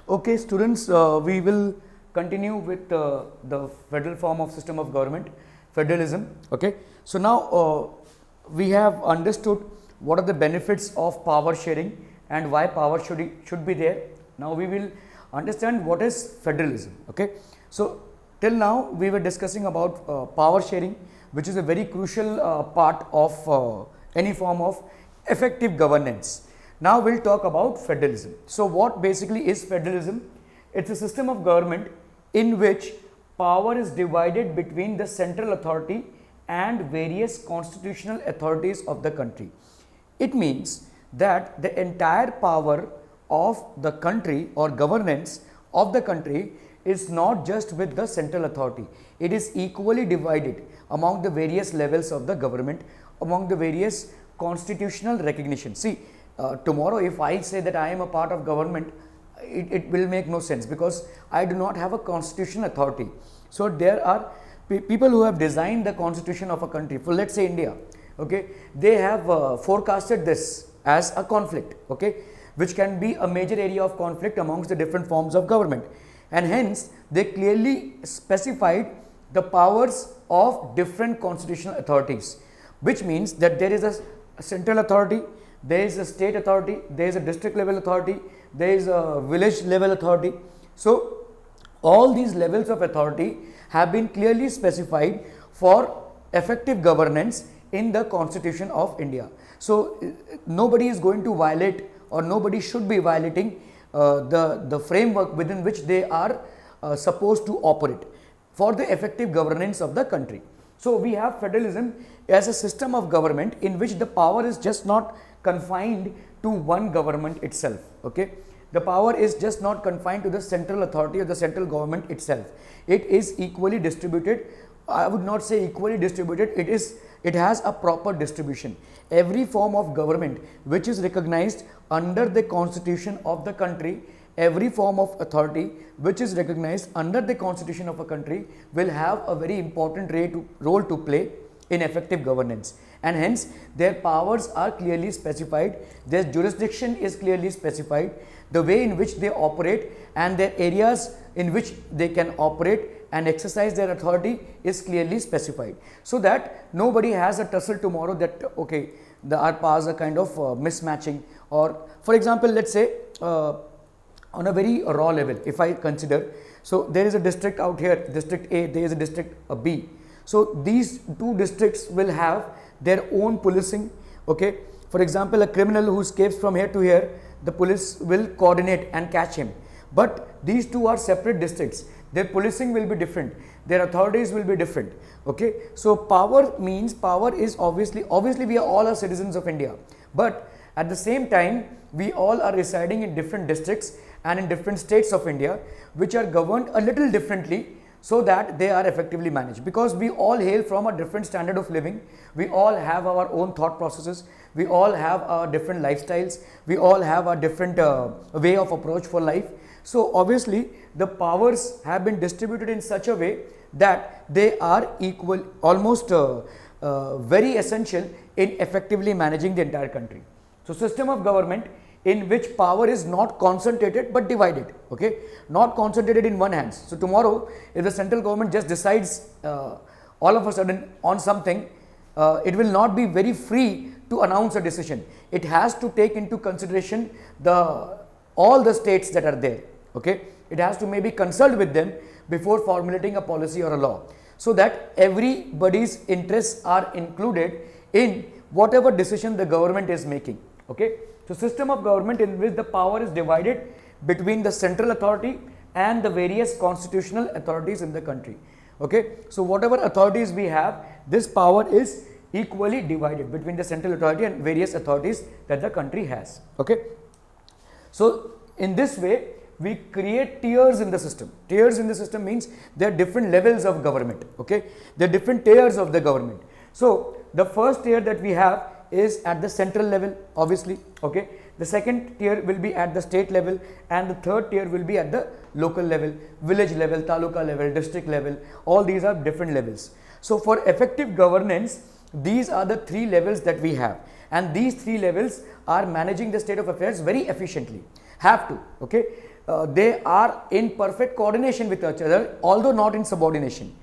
Okay, students, we will continue with the federal form of system of government, federalism. Okay, so now we have understood what are the benefits of power sharing and why power should be there. Now we will understand what is federalism. Okay, so till now we were discussing about power sharing, which is a very crucial part of any form of effective governance. Now we'll talk about federalism. So what basically is federalism? It's a system of government in which power is divided between the central authority and various constitutional authorities of the country. It means that the entire power of the country or governance of the country is not just with the central authority. It is equally divided among the various levels of the government, among the various constitutional recognition. See, tomorrow if I say that I am a part of government, it will make no sense because I do not have a constitutional authority. So there are people who have designed the constitution of a country, for let's say India, okay, they have forecasted this as a conflict, okay, which can be a major area of conflict amongst the different forms of government, and hence they clearly specified the powers of different constitutional authorities, which means that there is a central authority, there is a state authority, there is a district level authority, there is a village level authority. So all these levels of authority have been clearly specified for effective governance in the Constitution of India. So nobody is going to violate, or nobody should be violating the framework within which they are supposed to operate for the effective governance of the country. So we have federalism as a system of government in which the power is just not confined to one government itself. Okay, the power is just not confined to the central authority or the central government itself. It is equally distributed. I would not say equally distributed. It has a proper distribution. Every form of government which is recognized under the constitution of the country, every form of authority which is recognized under the constitution of a country will have a very important role to play in effective governance, and hence their powers are clearly specified, their jurisdiction is clearly specified, the way in which they operate and their areas in which they can operate and exercise their authority is clearly specified, so that nobody has a tussle tomorrow that okay, our powers are kind of mismatching. Or for example, let's say on a very raw level, if I consider, so there is a district out here, district A, there is a district B. So these two districts will have their own policing. Okay, for example, a criminal who escapes from here to here, the police will coordinate and catch him. But these two are separate districts. Their policing will be different. Their authorities will be different. Okay, so power means power is obviously we are all are citizens of India, but at the same time we all are residing in different districts and in different states of India, which are governed a little differently, so that they are effectively managed, because we all hail from a different standard of living, we all have our own thought processes, we all have our different lifestyles, we all have a different way of approach for life. So obviously the powers have been distributed in such a way that they are equal, almost very essential in effectively managing the entire country. So system of government in which power is not concentrated but divided, okay, not concentrated in one hand. So tomorrow if the central government just decides all of a sudden on something, it will not be very free to announce a decision. It has to take into consideration all the states that are there. Okay, it has to maybe consult with them before formulating a policy or a law, so that everybody's interests are included in whatever decision the government is making. Okay, so system of government in which the power is divided between the central authority and the various constitutional authorities in the country. Okay, so whatever authorities we have, this power is equally divided between the central authority and various authorities that the country has. Okay, so in this way we create tiers in the system. Tiers in the system means there are different levels of government. Okay, there are different tiers of the government. So the first tier that we have is at the central level, obviously. Okay, the second tier will be at the state level, and the third tier will be at the local level, village level, taluka level, district level. All these are different levels. So for effective governance, these are the three levels that we have, and these three levels are managing the state of affairs very efficiently. Have to. Okay, they are in perfect coordination with each other, although not in subordination.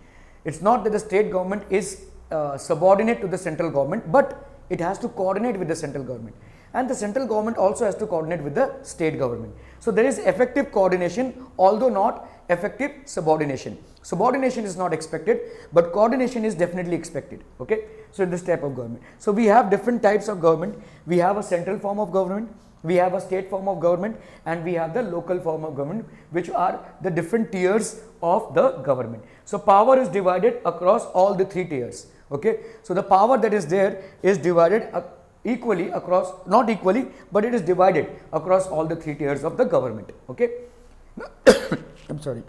It's not that the state government is subordinate to the central government, but it has to coordinate with the central government, and the central government also has to coordinate with the state government. So there is effective coordination, although not effective subordination. Subordination is not expected, but coordination is definitely expected. Okay, so in this type of government, so we have different types of government. We have a central form of government, we have a state form of government, and we have the local form of government, which are the different tiers of the government. So power is divided across all the three tiers. Okay, so the power that is there is divided equally across, not equally, but it is divided across all the three tiers of the government. Okay, I'm sorry.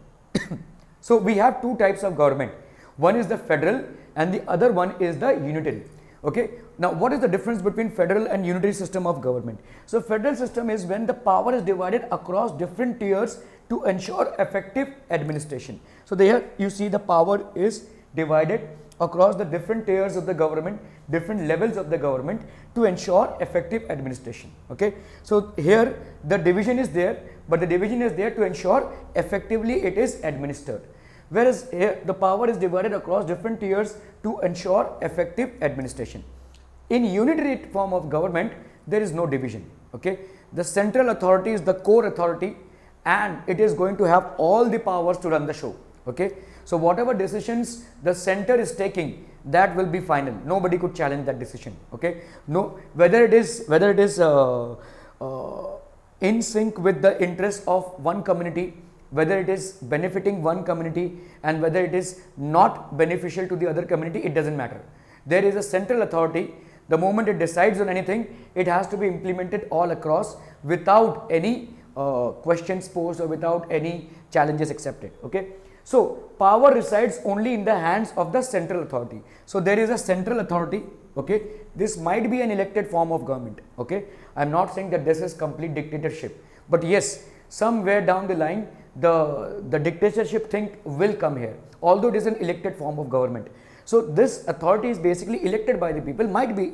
So we have two types of government. One is the federal and the other one is the unitary. Okay, now what is the difference between federal and unitary system of government? So federal system is when the power is divided across different tiers to ensure effective administration. So there you see the power is divided across the different tiers of the government, different levels of the government to ensure effective administration. Okay, so here the division is there, but the division is there to ensure effectively it is administered, whereas here the power is divided across different tiers to ensure effective administration. In unitary form of government, there is no division. Okay, the central authority is the core authority, and it is going to have all the powers to run the show. Okay, so whatever decisions the center is taking, that will be final. Nobody could challenge that decision. Okay, no, whether it is in sync with the interest of one community, whether it is benefiting one community, and whether it is not beneficial to the other community, it doesn't matter. There is a central authority. The moment it decides on anything, it has to be implemented all across without any questions posed or without any challenges accepted. Okay, so power resides only in the hands of the central authority. So there is a central authority. Okay, this might be an elected form of government. Okay, I'm not saying that this is complete dictatorship, but yes, somewhere down the line the dictatorship thing will come here, although it is an elected form of government. So this authority is basically elected by the people. Might be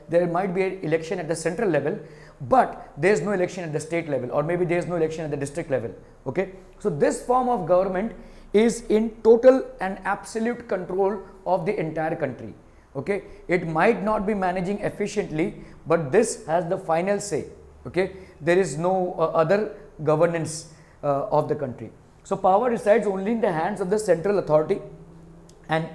there might be an election at the central level, but there is no election at the state level, or maybe there is no election at the district level. Okay, so this form of government is in total and absolute control of the entire country. Okay, it might not be managing efficiently, but this has the final say. Okay, there is no other governance of the country. So power resides only in the hands of the central authority, and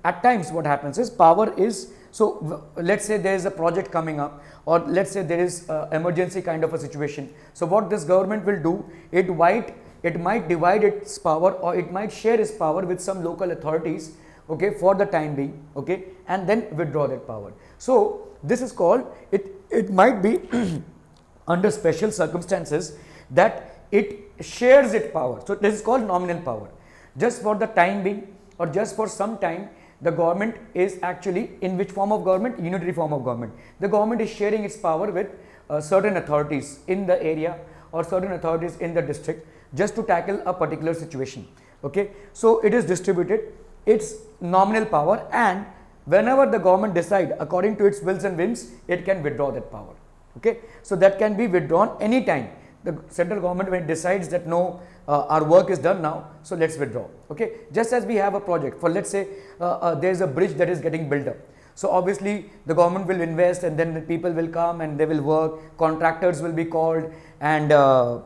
at times what happens is power is, so let's say there is a project coming up, or let's say there is emergency kind of a situation. So what this government will do, it might divide its power, or it might share its power with some local authorities, okay, for the time being, okay, and then withdraw that power. So this is called, it might be under special circumstances that it shares its power. So this is called nominal power. Just for the time being, or just for some time, the government is actually in which form of government? Unitary form of government. The government is sharing its power with certain authorities in the area or certain authorities in the district, just to tackle a particular situation. Okay, so it is distributed, its nominal power, and whenever the government decide according to its wills and whims, it can withdraw that power. Okay, so that can be withdrawn anytime. The central government, when it decides that no, our work is done now, so let's withdraw. Okay, just as we have a project for, let's say there is a bridge that is getting built up. So obviously the government will invest, and then the people will come and they will work, contractors will be called, and the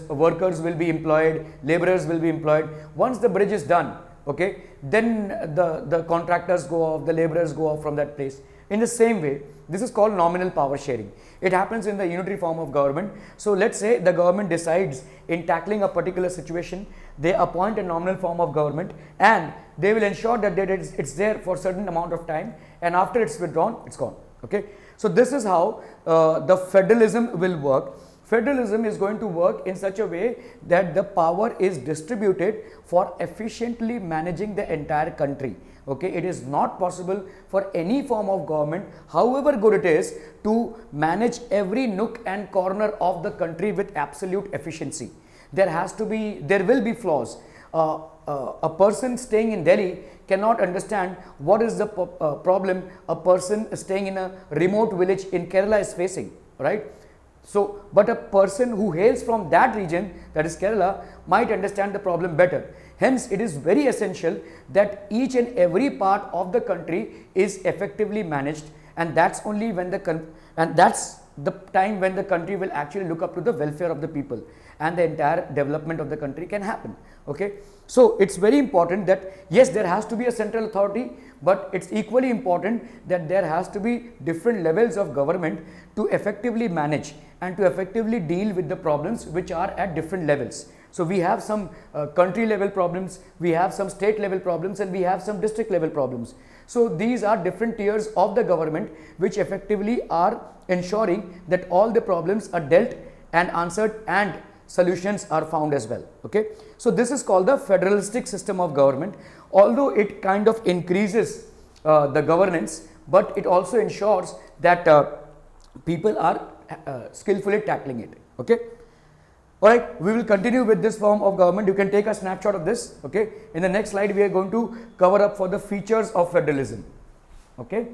workers will be employed, laborers will be employed. Once the bridge is done, okay, then the contractors go off, the laborers go off from that place. In the same way, this is called nominal power sharing. It happens in the unitary form of government. So let's say the government decides in tackling a particular situation, they appoint a nominal form of government, and they will ensure that it's there for a certain amount of time, and after it's withdrawn, it's gone. Okay, so this is how the federalism will work. Federalism is going to work in such a way that the power is distributed for efficiently managing the entire country. Okay, it is not possible for any form of government, however good it is, to manage every nook and corner of the country with absolute efficiency. There will be flaws. A person staying in Delhi cannot understand what is the problem a person staying in a remote village in Kerala is facing, right? So, but a person who hails from that region, that is Kerala, might understand the problem better. Hence, it is very essential that each and every part of the country is effectively managed, and that's only when that's the time when the country will actually look up to the welfare of the people, and the entire development of the country can happen. Okay, so it's very important that yes, there has to be a central authority, but it's equally important that there has to be different levels of government to effectively manage and to effectively deal with the problems which are at different levels. So we have some country level problems, we have some state level problems, and we have some district level problems. So these are different tiers of the government which effectively are ensuring that all the problems are dealt and answered and solutions are found as well. Okay, so this is called the federalistic system of government. Although it kind of increases the governance, but it also ensures that people are skillfully tackling it. Okay, all right, we will continue with this form of government. You can take a snapshot of this. Okay, in the next slide we are going to cover up for the features of federalism. Okay.